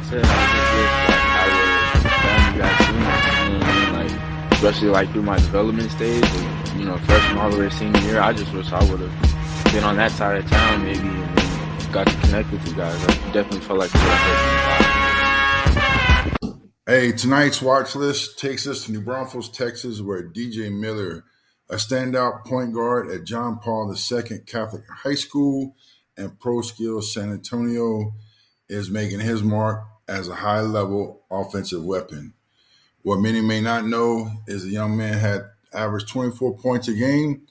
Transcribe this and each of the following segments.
said, I just wish like I would have done you guys sooner. You know what I mean? Like especially like through my development stage, freshman all the way to senior year. I just wish I would have been on that side of town maybe and then got to connect with you guys. I definitely felt like it would have helped Hey, tonight's watch list takes us to New Braunfels, Texas, where DJ Miller, a standout point guard at John Paul II Catholic High School and Pro Skills San Antonio, is making his mark as a high level offensive weapon. What many may not know is the young man had averaged 24 points a game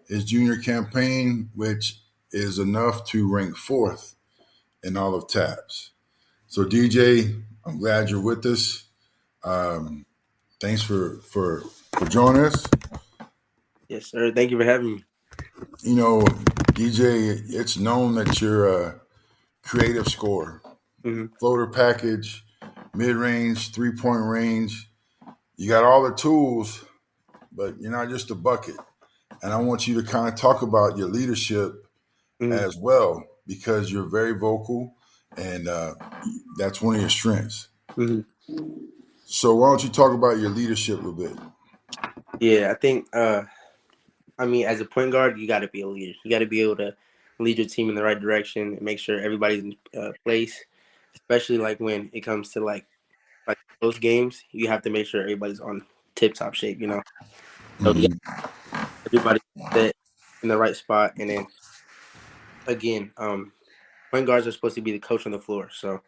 his junior campaign, which is enough to rank fourth in all of TAPS. So, DJ, I'm glad you're with us. Um, Thanks for joining us. Yes, sir. Thank you for having me. You know, DJ, it's known that you're a creative scorer. hmm Floater package, mid range, 3 point range. You got all the tools, but you're not just a bucket. And I want you to kind of talk about your leadership hmm as well, because you're very vocal, and that's one of your strengths. hmm So why don't you talk about your leadership a little bit? Yeah, I think. I mean, as a point guard, you got to be a leader. You got to be able to lead your team in the right direction and make sure everybody's in place. Especially like when it comes to like those games, you have to make sure everybody's on tip top shape. So you got Hmm. everybody set in the right spot, and then again, point guards are supposed to be the coach on the floor. So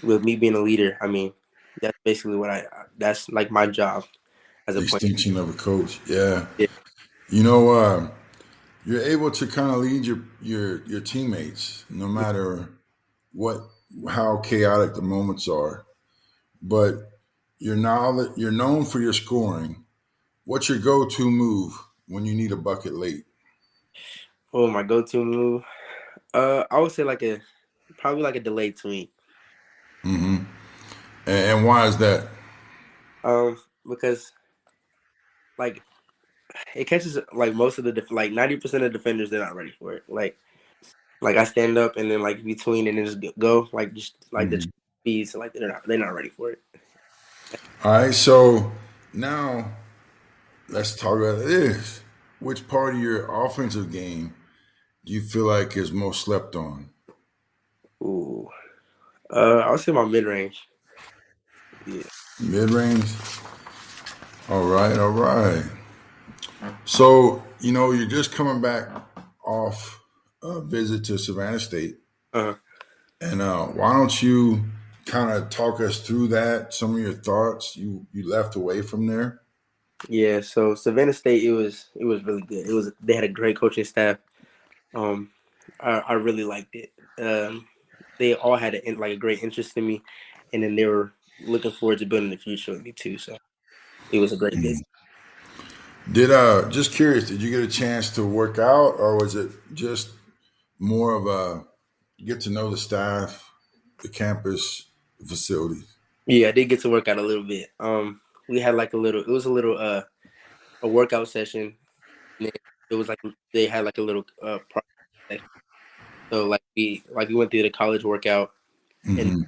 with me being a leader, I mean, that's basically what I. That's like my job as a point. Extension of a coach. Yeah. Yeah. You know, you're able to kind of lead your teammates no matter what how chaotic the moments are. But you're known for your scoring. What's your go-to move when you need a bucket late? Oh, my go-to move. I would say probably like a delayed tweet. Hmm. And why is that? Because like it catches like most of the 90% of defenders they're not ready for it. Like I stand up and then like between and then just go like just like the Mhm. speeds like they're not ready for it. All right. So now let's talk about this. Which part of your offensive game do you feel like is most slept on? Ooh. I would say my mid range. Yeah. Mid range. All right. All right. So, you're just coming back off a visit to Savannah State. Uh And why don't you kind of talk us through that, some of your thoughts you left away from there? yeah. So Savannah State it was really good. They had a great coaching staff. Um, I really liked it. They all had like a great interest in me, and then they were looking forward to building the future with me too. So it was a great Mhm. visit. Just curious, did you get a chance to work out, or was it just more of a get to know the staff, the campus, the facilities? Yeah, I did get to work out a little bit. We had like it was a little a workout session. And then it was like they had like a little project. So like we went through the college workout and Hmm.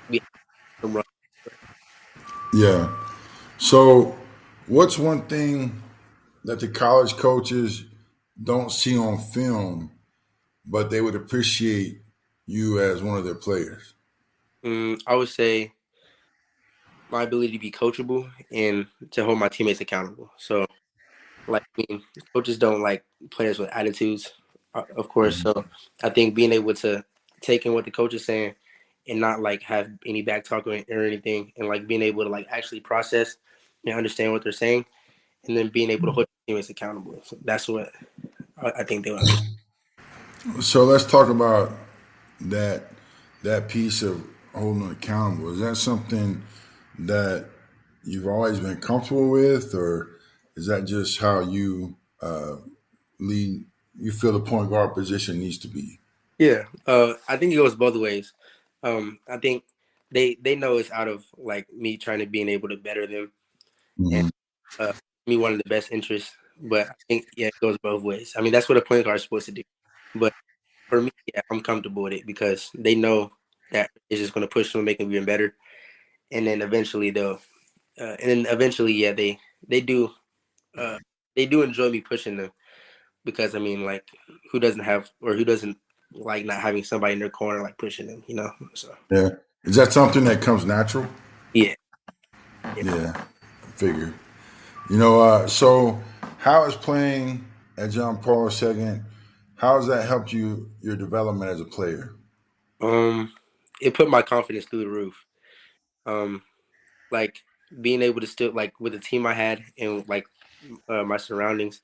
we had some run. Yeah. So, what's one thing that the college coaches don't see on film, but they would appreciate you as one of their players? I would say my ability to be coachable and to hold my teammates accountable. So like I mean, coaches don't like players with attitudes, of course. Mhm. So I think being able to take in what the coach is saying and not like have any back talk or anything, and like being able to like actually process and understand what they're saying, and then being able to hold your teammates accountable. So that's what I think they will understand. So let's talk about that that piece of holding accountable. Is that something that you've always been comfortable with, or is that just how you lead? You feel the point guard position needs to be. Yeah, I think it goes both ways. I think they know it's out of like me trying to being able to better them and Hmm. uh, me wanting the best interest. But I think yeah, it goes both ways. I mean, that's what a point guard is supposed to do. But for me, yeah, I'm comfortable with it because they know. that is just going to push them and make them even better. And then eventually yeah, they do they do enjoy me pushing them because I mean, like, who doesn't have or who doesn't like not having somebody in their corner like pushing them, you know? So Yeah. Is that something that comes natural? yeah. Yeah, I figure. So how is playing at John Paul II, how has that helped your development as a player? It put my confidence through the roof. Um, like being able to still like with the team I had and like my surroundings,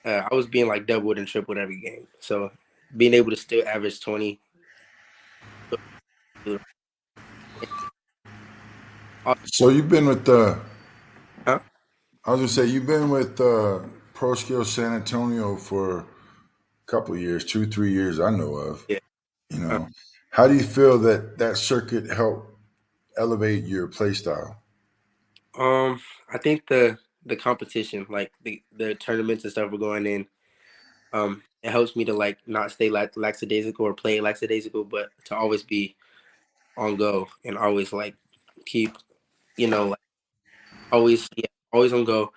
I was being like doubled and tripled every game. So being able to still average 20. So you've been with the Huh? I was gonna say you've been with Pro Skills San Antonio for a couple of years, 2, 3 years I know of. Yeah. You Uh, know, how do you feel that circuit helped elevate your play style? I think the competition, like the tournaments and stuff we're going in, it helps me to like not stay like lackadaisical or play lackadaisical, but to always be on go and always like keep, like always on go,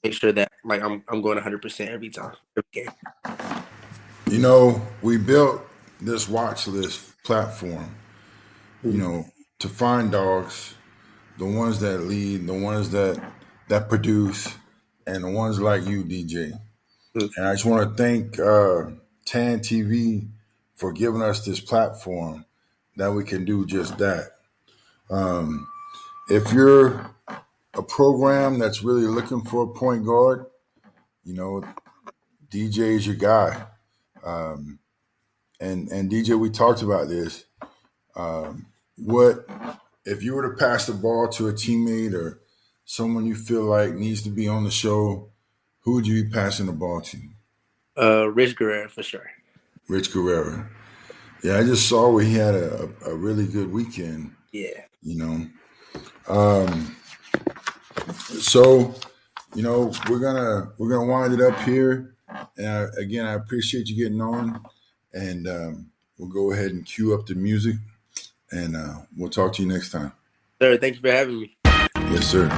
make sure that like I'm going 100% every time, every game. We built this watch list platform, to find dogs, the ones that lead, the ones that produce, and the ones like you, DJ. Mm. And I just want to thank Tan TV for giving us this platform that we can do just that. If you're a program that's really looking for a point guard, DJ is your guy. And DJ, we talked about this. What if you were to pass the ball to a teammate or someone you feel like needs to be on the show? Who would you be passing the ball to? Rich Guerrero for sure. Rich Guerrero. Yeah, I just saw where he had a really good weekend. Yeah. So, we're gonna wind it up here. And again, I appreciate you getting on, and we'll go ahead and cue up the music, and we'll talk to you next time. Sir, thank you for having me. Yes, sir.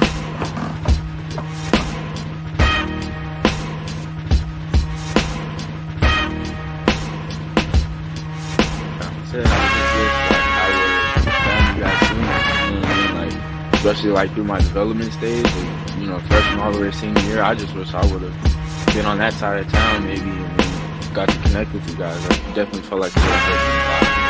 Especially like through my development stage, freshman all the way to senior year, I just wish I would have been on that side of town maybe and got to connect with you guys. I definitely felt like it was a